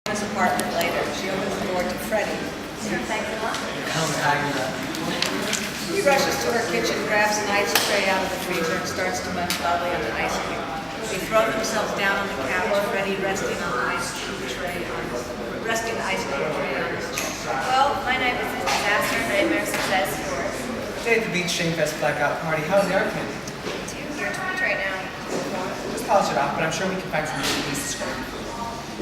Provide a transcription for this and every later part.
his apartment later. She opens the door to Freddie. He rushes to her kitchen, grabs an ice tray out of the freezer, and starts to munch loudly on the ice cream. They throw themselves down on the couch, Freddie resting the ice cream tray on his chest. Well, my night was a disaster, nightmare success. Day at the beach, Shane Fest blackout party. How's the art candy? You're 20 right now. Just polish it off, but I'm sure we can find some CDs to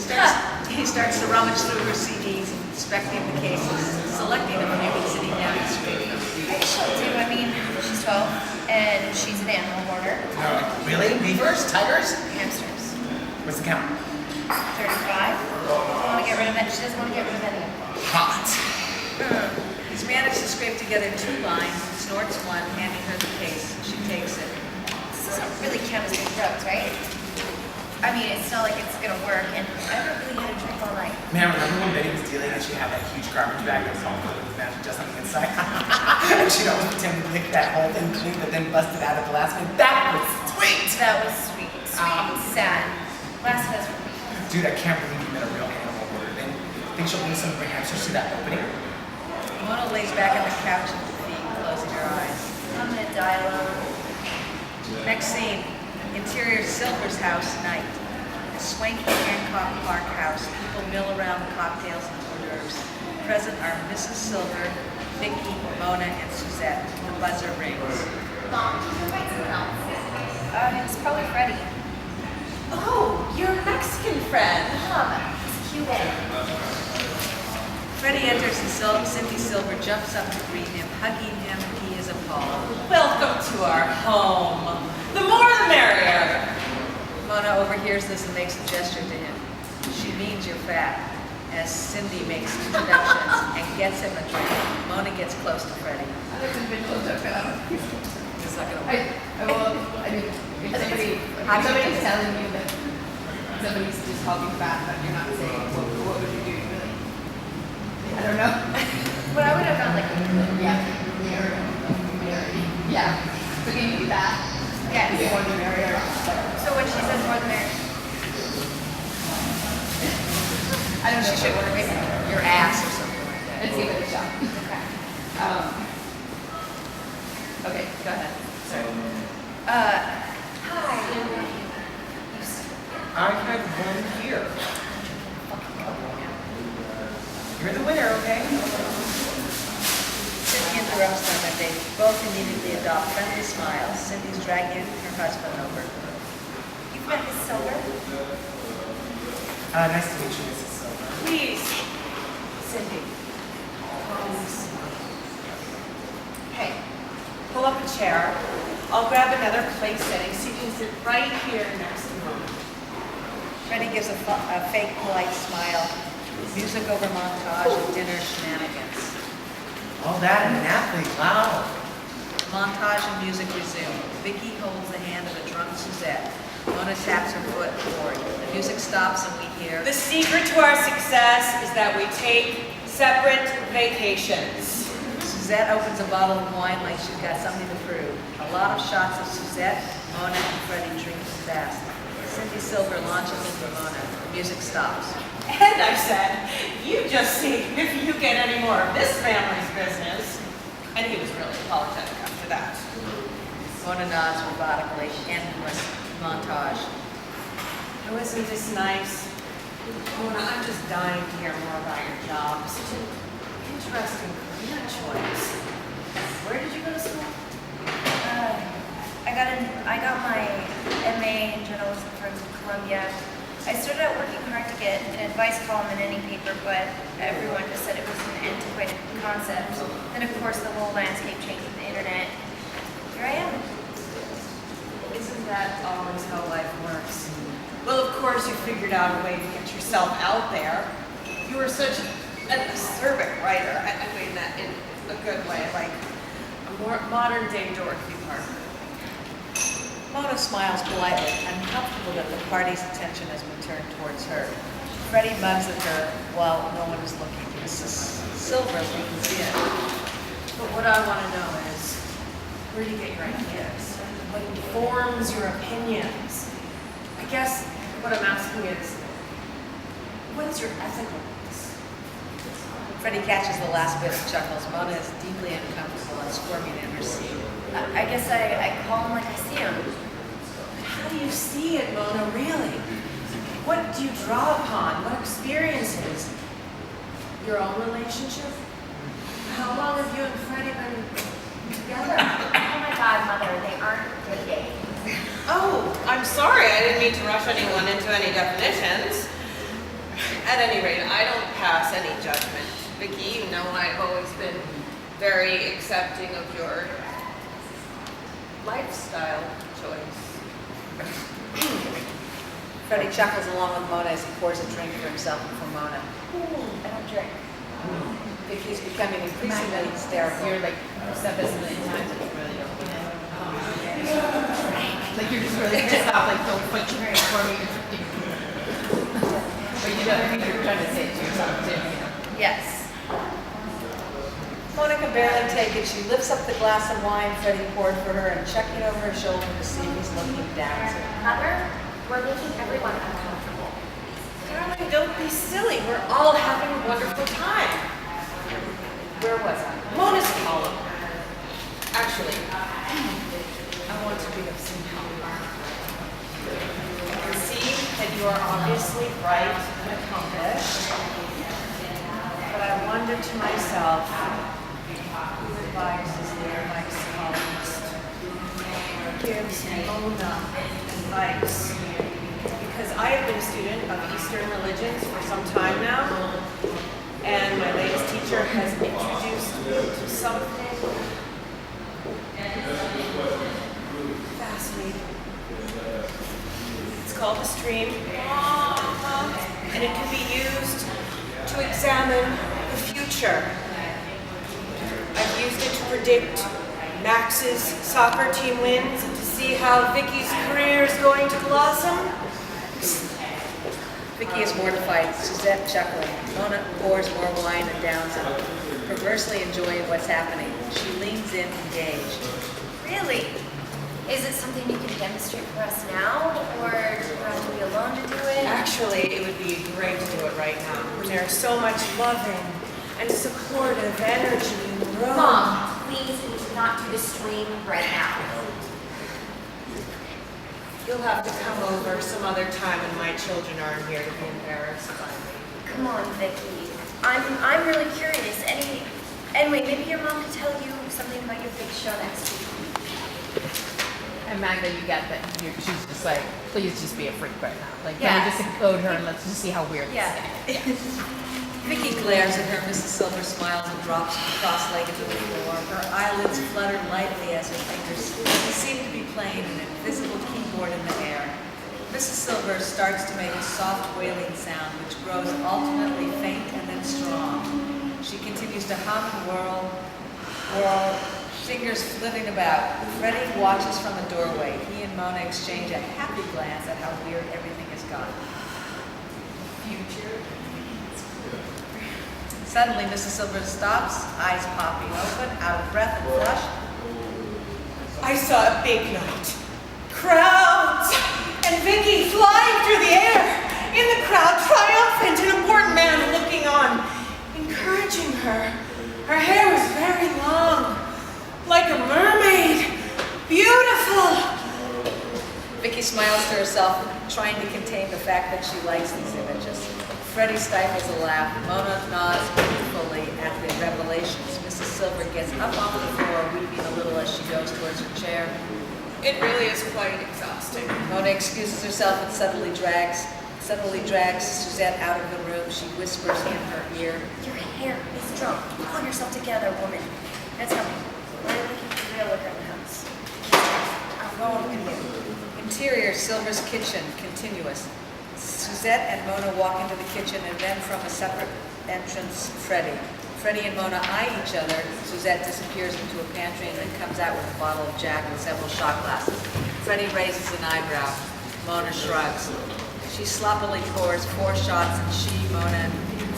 scrap. He starts to rummage through her CDs, inspecting the cases, selecting them, maybe sitting down and scraping them. She'll do. I mean, she's 12, and she's an animal hoarder. No, really? Beavers? Tigers? Hamsters. What's the count? 35. Doesn't want to get rid of it. She doesn't want to get rid of any. Hot. He's managed to scrape together 2 lines, snorts one, handing her the case. She takes it. This doesn't really count as big drugs, right? I mean, it's not like it's gonna work, and I haven't really had a drink all night. Man, remember when Betty was dealing and she had that huge garbage bag that was all filled with magic dust on the inside? And she'd always pretend to lick that whole thing clean, but then busted out at the last minute. That was sweet! That was sweet. Sweet and sad. Last of us were Dude, I can't believe you met a real animal hoarder. Then think she'll bring some of her hamsters to that opening? Mona lays back on the couch at the feet, closing her eyes. I'm gonna die alone. Next scene, interior Silver's house, night. A swanky Hancock Park house. People mill around the cocktails and hors d'oeuvres. Present are Mrs. Silver, Vicky, Mona, and Suzette. The buzzer rings. Mom, can you invite someone else? It's probably Freddie. Oh, your Mexican friend. Mom, he's Cuban. Freddie enters and Cindy Silver jumps up to greet him, hugging him. He is appalled. Welcome to our home. The more the merrier. Mona overhears this and makes a gesture to him. She means you're fat. As Cindy makes introductions and gets him a drink, Mona gets close to Freddie. It's not gonna work. Somebody's telling you that somebody's just called you fat, but you're not saying, what would you do? Really? I don't know. What I would have done, like, Yeah. Yeah. So can you do that? yes. If you want to marry her. So when she says more than marriage, I don't know. She should order maybe your ass or something like that. Let's give it a shot. okay. Okay, go ahead. Sorry. Hi. I had one here. You're the winner, okay? Cindy interrupts them and they both immediately adopt friendly smiles. Cindy's dragging her husband over. You've met Miss Silver? Nice to meet you, Mrs. Silver. Please, Cindy. Hey, pull up a chair. I'll grab another place setting so you can sit right here next to Mom. Freddie gives a fake polite smile. Music over montage of dinner shenanigans. All that and an athlete, wow. Montage and music resume. Vicky holds the hand of a drunk Suzette. Mona taps her foot forward. The music stops and we hear. The secret to our success is that we take separate vacations. Suzette opens a bottle of wine like she's got something to prove. A lot of shots of Suzette, Mona, and Freddie drinking fast. Cindy Silver launches into Mona. The music stops. And I said, you just see if you get any more of this family's business. And he was really apologetic after that. Mona nods robotically. Endless montage. Oh, isn't this nice? Mona, I'm just dying to hear more about your job. Such an interesting career choice. Where did you go to school? I got my MA in journalism from Columbia. I started out working hard to get an advice column in any paper, but everyone just said it was an antiquated concept. Then, of course, the whole landscape changed with the internet. Here I am. Isn't that always how life works? Well, of course, you figured out a way to get yourself out there. You were such an acerbic writer. I mean that in a good way, like a more modern-day Dorothy Parker. Mona smiles politely, uncomfortable that the party's attention has been turned towards her. Freddie mugs at her while no one is looking. Mrs. Silver leans in. But what I want to know is, where do you get your ideas? What informs your opinions? I guess what I'm asking is, What is your ethical base? Freddie catches the last bit and chuckles. Mona is deeply uncomfortable and squirming in her seat. I guess I call him like I see him. How do you see it, Mona, really? What do you draw upon? What experiences? Your own relationship? How long have you and Freddie been together? Oh my God, Mother, they aren't dating. Oh, I'm sorry. I didn't mean to rush anyone into any definitions. At any rate, I don't pass any judgment. Vicky, you know I've always been very accepting of your lifestyle choice. Freddie chuckles along with Mona as he pours a drink for himself and for Mona. I don't drink. Vicky's becoming increasingly hysterical. You're like, you said this a million times and you really don't get it. Like you're just really pissed off, like don't put your hand for me. But you know, I think you're trying to say it to yourself too, you know? Yes. Mona can barely take it. She lifts up the glass of wine Freddie poured for her and checking over her shoulder to see if he's looking down at her. Mother, we're making everyone uncomfortable. Darling, don't be silly. We're all having a wonderful time. Where was I? Mona's column. Actually, I want to read up some help. I can see that you are obviously bright and accomplished, but I wonder to myself, who advises the advice columnist? Gives Mona advice. Because I have been a student of Eastern religions for some time now, and my latest teacher has introduced me to something fascinating. It's called the stream, and it can be used to examine the future. I've used it to predict Max's soccer team wins and to see how Vicky's career is going to blossom. Vicky is mortified. Suzette chuckling. Mona pours more wine and downs it, perversely enjoying what's happening. She leans in, engaged. Really? Is it something you can demonstrate for us now, or do you have to be alone to do it? Actually, it would be great to do it right now when there's so much loving and supportive energy in the room. Mom, please, we do not do the stream right now. You'll have to come over some other time when my children aren't here to be embarrassed by me. Come on, Vicky. I'm really curious. Anyway, maybe your mom could tell you something about your big show next week. And Magda, you get that she's just like, please just be a freak right now. Like, Yeah. can we just include her and let's just see how weird Yeah. this is. Vicky glares at her. Mrs. Silver smiles and drops cross-legged to the floor. Her eyelids fluttered lightly as her fingers seemed to be playing an invisible keyboard in the air. Mrs. Silver starts to make a soft wailing sound, which grows alternately faint and then strong. She continues to hum and whirl, fingers flitting about. Freddie watches from the doorway. He and Mona exchange a happy glance at how weird everything has gotten. Future. Suddenly, Mrs. Silver stops, eyes popping open, out of breath and flushed. I saw a big night. Crowds and Vicky flying through the air. In the crowd, triumphant, an important man looking on, encouraging her. Her hair was very long, like a mermaid. Beautiful. Vicky smiles to herself, trying to contain the fact that she likes these images. Freddie stifles a laugh. Mona nods gleefully at the revelations. Mrs. Silver gets up off the floor, weeping a little as she goes towards her chair. It really is quite exhausting. Mona excuses herself and suddenly drags Suzette out of the room. She whispers in her ear. Your hair is drunk. Pull yourself together, woman. Now tell me, why are you looking for real liquor in the house? I'm going with you. Interior, Silver's kitchen, continuous. Suzette and Mona walk into the kitchen and then from a separate entrance, Freddie. Freddie and Mona eye each other. Suzette disappears into a pantry and then comes out with a bottle of Jack and several shot glasses. Freddie raises an eyebrow. Mona shrugs. She sloppily pours 4 shots and she, Mona, and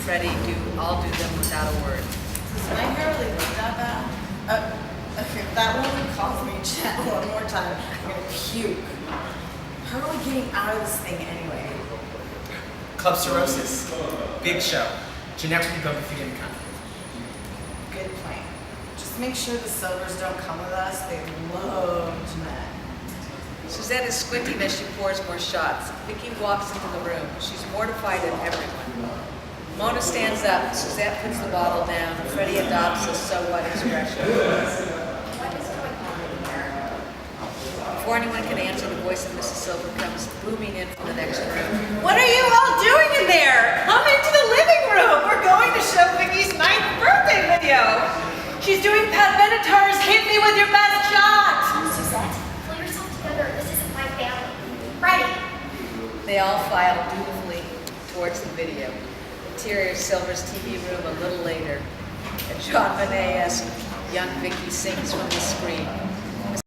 Freddie all do them without a word. Does my hair really look that bad? Okay, if that woman calls me Jen one more time, I'm gonna puke. How are we getting out of this thing anyway? Club Cirrhosis. Big show. Jeanette will be going if you didn't come. Good plan. Just make sure the Silvers don't come with us. They love Jeanette. Suzette is squinting as she pours more shots. Vicky walks into the room. She's mortified at everyone. Mona stands up. Suzette puts the bottle down. Freddie adopts a so what expression. What is going on in here? Before anyone can answer, the voice of Mrs. Silver comes booming in from the next room. What are you all doing in there? Come into the living room. We're going to show Vicky's 9th birthday video. She's doing Pat Benatar's Hit Me With Your Best Shot. Suzette, pull yourself together. This isn't my family. Freddie! They all file dutifully towards the video. Interior Silver's TV room a little later. A John Bonet-esque young Vicky sings from the screen.